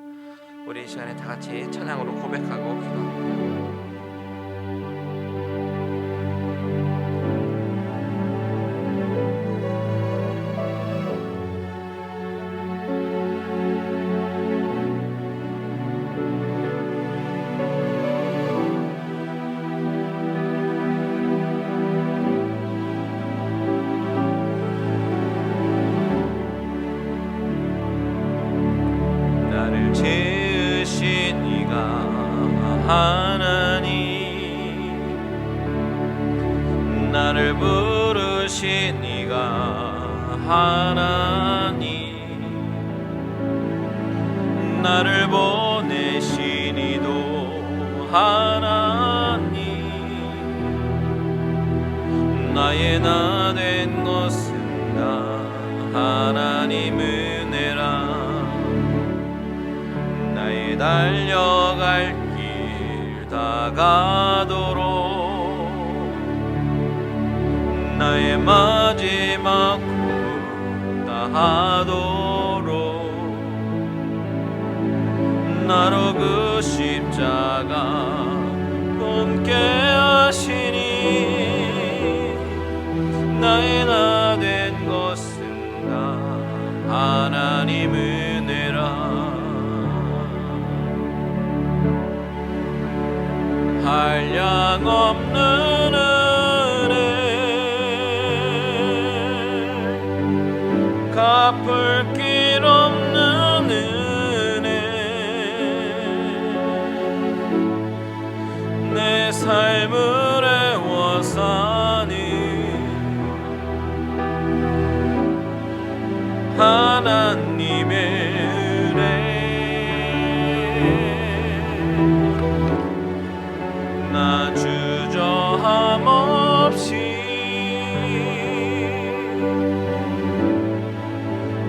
우리 이 시간에 다 같이 찬양으로 고백하고 기도합니다. 지으신 이가 하나님, 나를 부르신 이가 하나님, 나를 보내신 이도 하나님, 나의 나 된 것은 다 하나님 은혜라. 나의 달려갈 길 다가도록, 나의 마지막 후 다하도록, 나로 그 십자가 함께 하시니, 나의 나 된 것은 다 하나님 은혜라. 한량 없는 은혜, 갚을 길 없는 은혜, 내 삶을 애워 사는 하나님의 나 주저함 없이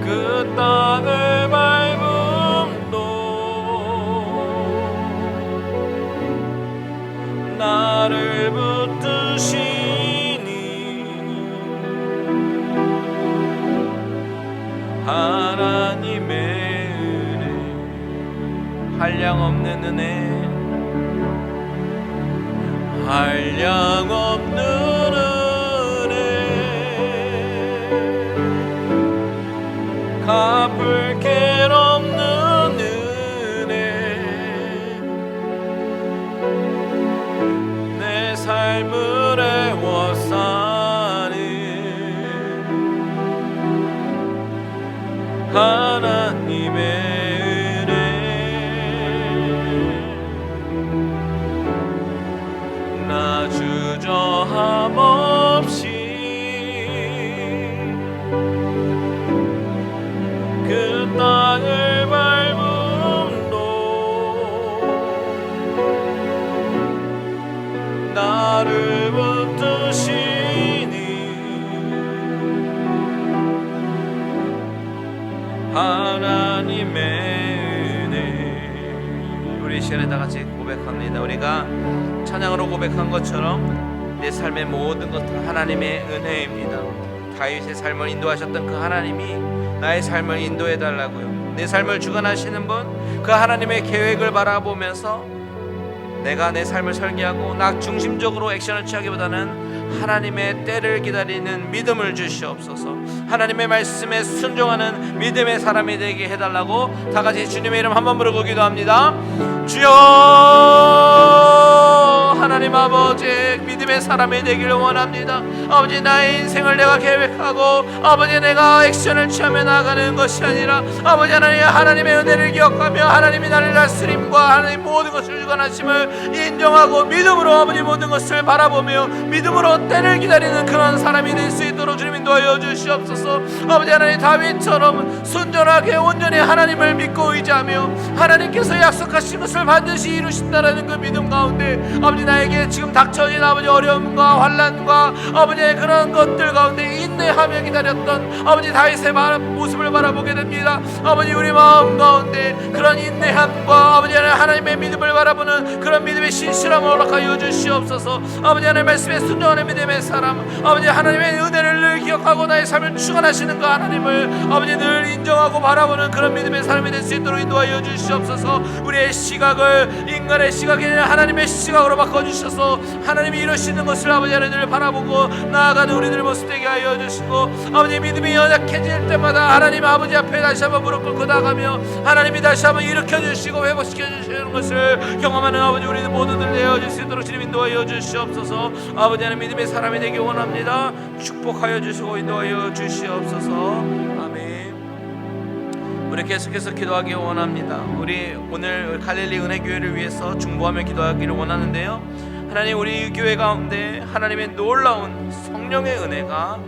그 땅을 밟음도 나를 붙드시니, 하나님의 은혜, 한량 없는 은혜, 한량 없는 은혜, 갚을 길 없는 은혜, 내 삶을 애워 사는 하나님의 은혜 나 주저함 없이 그 땅을 밟음도 나를 붙드시니 하나님의 은혜. 우리 시간에 다 같이 고백합니다. 우리가 찬양으로 고백한 것처럼 내 삶의 모든 것은 하나님의 은혜입니다. 다윗의 삶을 인도하셨던 그 하나님이 나의 삶을 인도해 달라고요. 내 삶을 주관하시는 분, 그 하나님의 계획을 바라보면서 내가 내 삶을 설계하고 나 중심적으로 액션을 취하기보다는 하나님의 때를 기다리는 믿음을 주시옵소서. 하나님의 말씀에 순종하는 믿음의 사람이 되게 해달라고 다 같이 주님의 이름 한번 부르고 기도합니다. 주여, 하나님 아버지, 믿음의 사람이 되기를 원합니다. 아버지, 나의 인생을 내가 계획하고 아버지 내가 액션을 취하며 나아가는 것이 아니라 아버지 하나님의 은혜를 기억하며 하나님이 나를 다스림과 하나님 모든 것을 주관하심을 인정하고 믿음으로 아버지 모든 것을 바라보며 믿음으로 때를 기다리는 그런 사람이 될 수 있도록 주님 인도하여 주시옵소서. 아버지 하나님, 다윗처럼 순전하게 온전히 하나님을 믿고 의지하며 하나님께서 약속하신 것을 반드시 이루신다라는 그 믿음 가운데 아버지 나에게 지금 닥쳐진 아버지 어려움과 환난과 아버지의 그런 것들 가운데 인내하며 기다렸던 아버지 다윗의 모습을 바라보게 됩니다. 아버지, 우리 마음 가운데 그런 인내함과 아버지 하나님의 믿음을 바라보는 그런 믿음의 신실함을 허락하여 주시옵소서. 아버지 하나님 말씀에 순종하는 믿음의 사람, 아버지 하나님의 은혜를 늘 기억하고 나의 삶을 주관하시는 그 하나님을 아버지 늘 인정하고 바라보는 그런 믿음의 사람이 될 수 있도록 인도하여 주시옵소서. 우리의 시각을 인간의 시각이 아니라 하나님의 시각으로 바꿔주셔서 하나님이 이루시는 것을 아버지 하나님을 바라보고 나아가는 우리들 모습 되게 하여 주시고 아버지 믿음이 연약해질 때마다 하나님 아버지 앞에 다시 한번 무릎 꿇고 나가며 하나님이 다시 한번 일으켜주시고 회복시켜주시는 것을 경험하는 아버지 우리들 모두들 되어줄 수 있도록 주님 인도하여 주시옵소서. 아버지 하나님 믿음의 사람이 되기 원합니다. 축복하여 주시고 인도하여 주시옵소서. 아멘. 우리 계속해서 기도하기 원합니다. 우리 오늘 갈릴리 은혜교회를 위해서 중보하며 기도하기를 원하는데요, 하나님 우리 교회 가운데 하나님의 놀라운 성령의 은혜가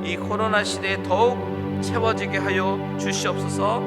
이 코로나 시대에 더욱 채워지게 하여 주시옵소서.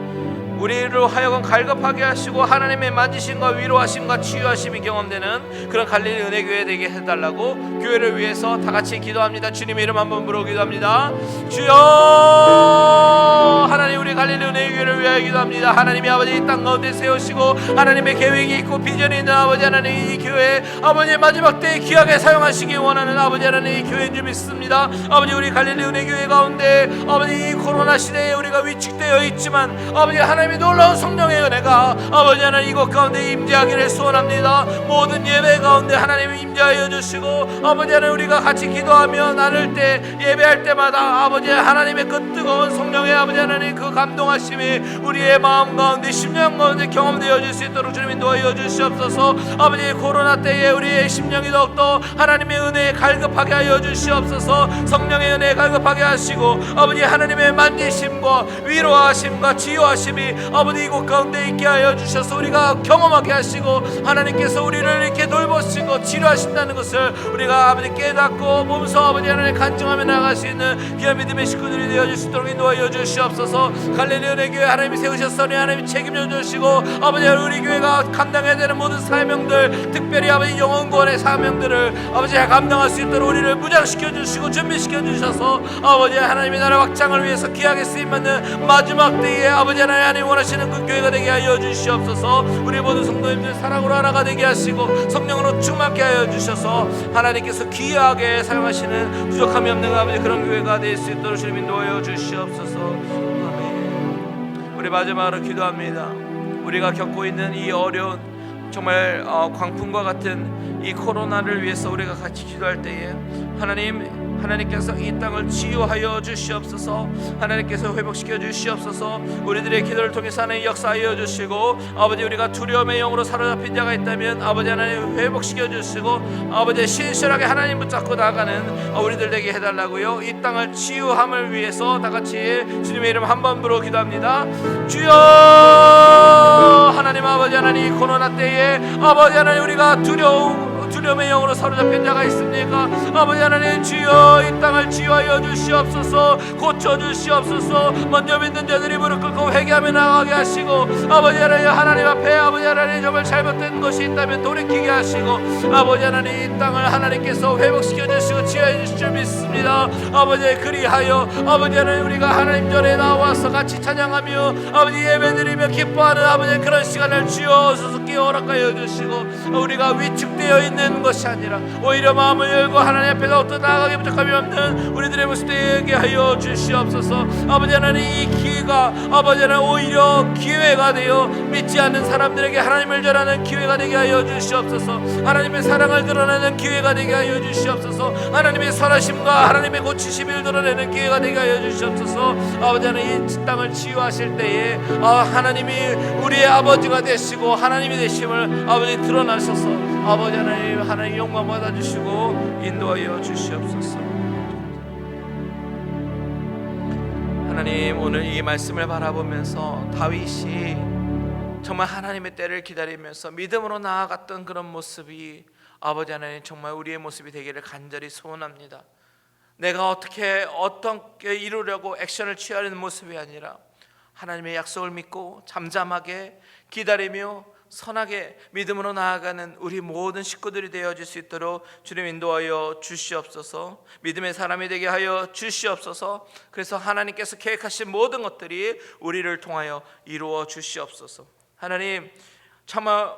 우리로 하여금 갈급하게 하시고 하나님의 만지심과 위로하심과 치유하심이 경험되는 그런 갈릴리 은혜교회 되게 해달라고 교회를 위해서 다 같이 기도합니다. 주님의 이름 한번 부르고 기도합니다. 주여, 하나님 우리 갈릴리 은혜교회를 위하여 기도합니다. 하나님이 아버지 이 땅 가운데 세우시고 하나님의 계획이 있고 비전이 있는 아버지 하나님 이 교회 아버지 마지막 때에 귀하게 사용하시기 원하는 아버지 하나님 이 교회인 줄 믿습니다. 아버지 우리 갈릴리 은혜교회 가운데 아버지 이 코로나 시대에 우리가 위축되어 있지만 아버지 하나님이 놀라운 성령의 은혜가 아버지 하나님 이곳 가운데 임재하기를 소원합니다. 모든 예배 가운데 하나님이 임재하여 주시고 아버지 하나님 우리가 같이 기도하며 나눌 때 예배할 때마다 아버지 하나님의 그 뜨거운 성령의 아버지 하나님 그 감동하심이 우리의 마음 가운데 심령 가운데 경험되어 줄 수 있도록 주님 인도하여 주시옵소서. 아버지 코로나 때에 우리의 심령이 더욱더 하나님의 은혜에 갈급하게 하여 주시옵소서. 성령의 은혜에 갈급하게 하시고 아버지 하나님의 만지심과 위로하심과 치유하심이 아버지 이곳 가운데 있게 하여 주셔서 우리가 경험하게 하시고 하나님께서 우리를 이렇게 돌보시고 치료하신다는 것을 우리가 아버지 깨닫고 몸소 아버지 하나님 간증하며 나아갈 수 있는 귀한 믿음의 식구들이 되어줄 수 있도록 인도하여 주시옵소서. 갈릴리 은혜교회 하나님이 세우셨으니 하나님이 책임져 주시고 아버지 우리 교회가 감당해야 되는 모든 사명들, 특별히 아버지 영혼구원의 사명들을 아버지 감당할 수 있도록 우리를 무장시켜 주시고 준비시켜 주셔서 아버지 하나님의 나라 확장을 위해서 귀하게 쓰임받는 마지막 때에 아버지 하나님 원하시는 그 교회가 되게 하여 주시옵소서. 우리 모든 성도님들 사랑으로 하나가 되게 하시고 성령으로 충만케 하여 주셔서 하나님께서 귀하게 사용하시는 부족함이 없는 아버지 그런 교회가 될 수 있도록 주님 인도하여 주시옵소서. 아멘. 우리 마지막으로 기도합니다. 우리가 겪고 있는 이 어려운 정말 광풍과 같은 이 코로나를 위해서 우리가 같이 기도할 때에 하나님 하나님께서 이 땅을 치유하여 주시옵소서. 하나님께서 회복시켜 주시옵소서. 우리들의 기도를 통해서 하나님 역사하여 주시고, 아버지 우리가 두려움의 영으로 사로잡힌 자가 있다면 아버지 하나님 회복시켜 주시고, 아버지 신실하게 하나님 붙잡고 나아가는 우리들 되게 해달라고요. 이 땅을 치유함을 위해서 다 같이 주님의 이름 한 번 부르고 기도합니다. 주여 하나님, 아버지 하나님, 코로나 때에 아버지 하나님 우리가 두려움의 영으로 사로잡힌 자가 있습니까? 아버지 하나님, 주여 이 땅을 치유하여 주시옵소서. 고쳐주시옵소서. 먼저 믿는 자들이 무릎 꿇고 회개하며 나아가게 하시고, 아버지 하나님 앞에 아버지 하나님 정말 잘못된 것이 있다면 돌이키게 하시고, 아버지 하나님 이 땅을 하나님께서 회복시켜 주시고 치유해 주실 줄 믿습니다. 아버지 그리하여 아버지 하나님 우리가 하나님 전에 나와서 같이 찬양하며 아버지 예배드리며 기뻐하는 아버지 그런 시간을 주여서 허락하여 주시고, 우리가 위축되어 있는 것이 아니라 오히려 마음을 열고 하나님 앞에 더욱더 나아가게 부족함이 없는 우리들의 모습 되게 하여 주시옵소서. 아버지 하나님 이 기회가 아버지 하나님 오히려 기회가 되어 믿지 않는 사람들에게 하나님을 전하는 기회가 되게 하여 주시옵소서. 하나님의 사랑을 드러내는 기회가 되게 하여 주시옵소서. 하나님의 선하심과 하나님의 고치심을 드러내는 기회가 되게 하여 주시옵소서. 아버지 하나님 이 땅을 치유하실 때에 하나님이 우리의 아버지가 되시고 하나님이 되심을 아버지 드러나셔서 아버지 하나님 영광 받아주시고 인도하여 주시옵소서. 하나님, 오늘 이 말씀을 바라보면서 다윗이 정말 하나님의 때를 기다리면서 믿음으로 나아갔던 그런 모습이 아버지 하나님 정말 우리의 모습이 되기를 간절히 소원합니다. 내가 어떻게 이루려고 액션을 취하려는 모습이 아니라 하나님의 약속을 믿고 잠잠하게 기다리며 선하게 믿음으로 나아가는 우리 모든 식구들이 되어질 수 있도록 주님 인도하여 주시옵소서. 믿음의 사람이 되게 하여 주시옵소서. 그래서 하나님께서 계획하신 모든 것들이 우리를 통하여 이루어 주시옵소서. 하나님, 정말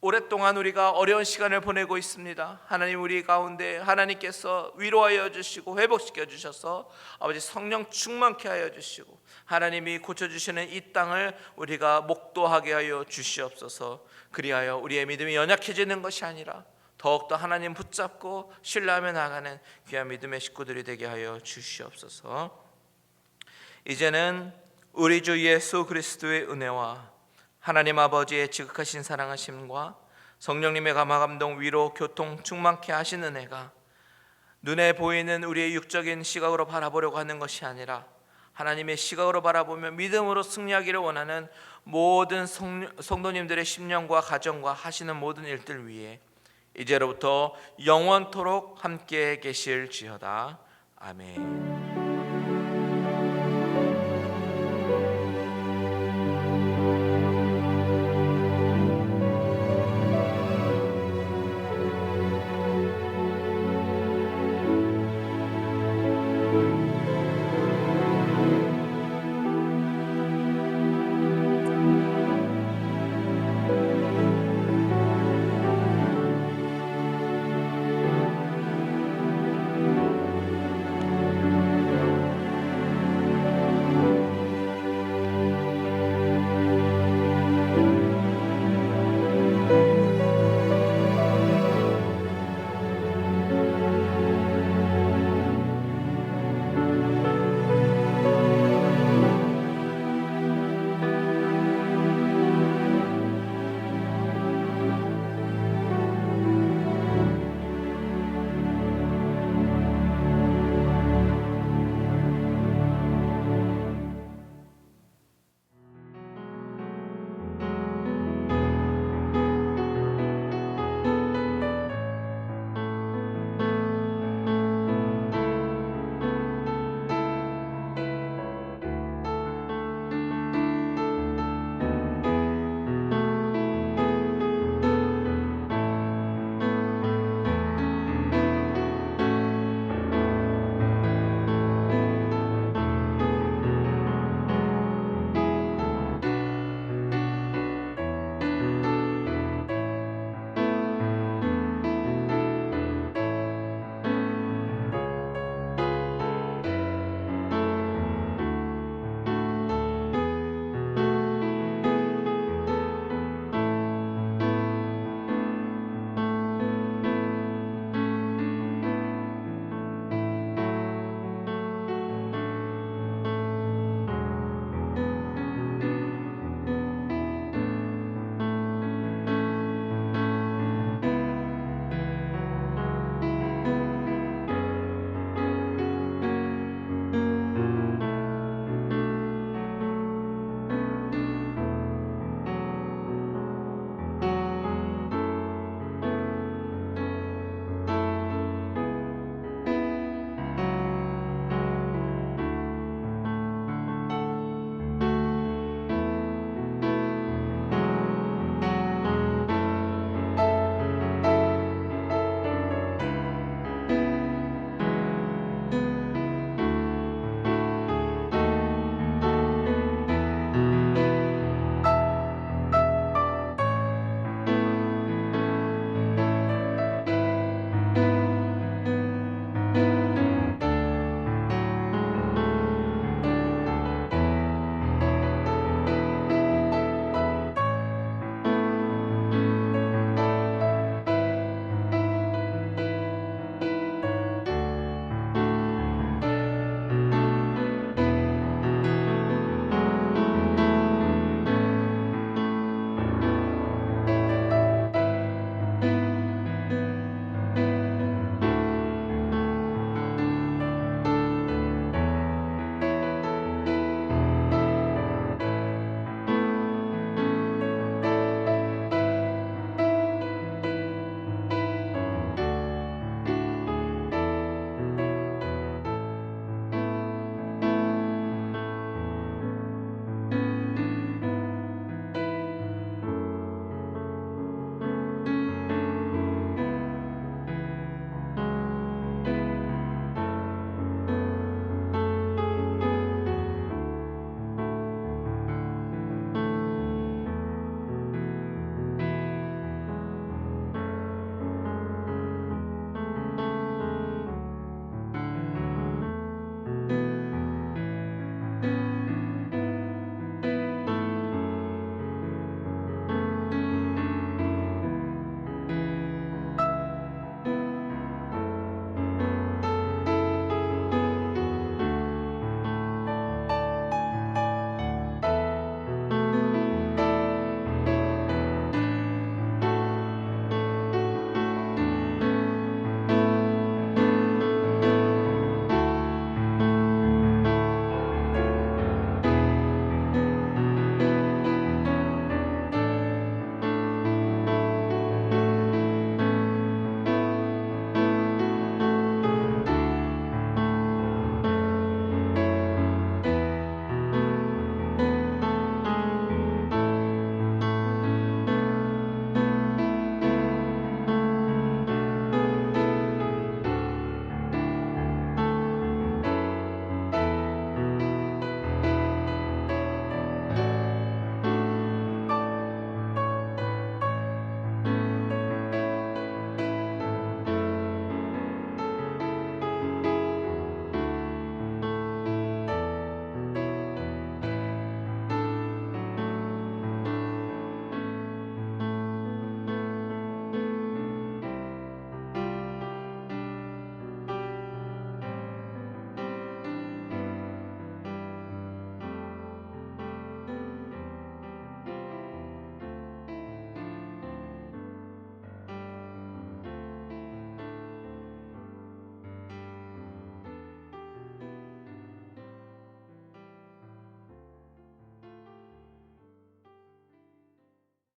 오랫동안 우리가 어려운 시간을 보내고 있습니다. 하나님, 우리 가운데 하나님께서 위로하여 주시고 회복시켜 주셔서 아버지 성령 충만케 하여 주시고 하나님이 고쳐주시는 이 땅을 우리가 목도하게 하여 주시옵소서. 그리하여 우리의 믿음이 연약해지는 것이 아니라 더욱더 하나님 붙잡고 신뢰하며 나가는 귀한 믿음의 식구들이 되게 하여 주시옵소서. 이제는 우리 주 예수 그리스도의 은혜와 하나님 아버지의 지극하신 사랑하심과 성령님의 감화감동 위로 교통 충만케 하신 은혜가 눈에 보이는 우리의 육적인 시각으로 바라보려고 하는 것이 아니라 하나님의 시각으로 바라보며 믿음으로 승리하기를 원하는 모든 성도님들의 심령과 가정과 하시는 모든 일들 위에 이제로부터 영원토록 함께 계실지어다. 아멘.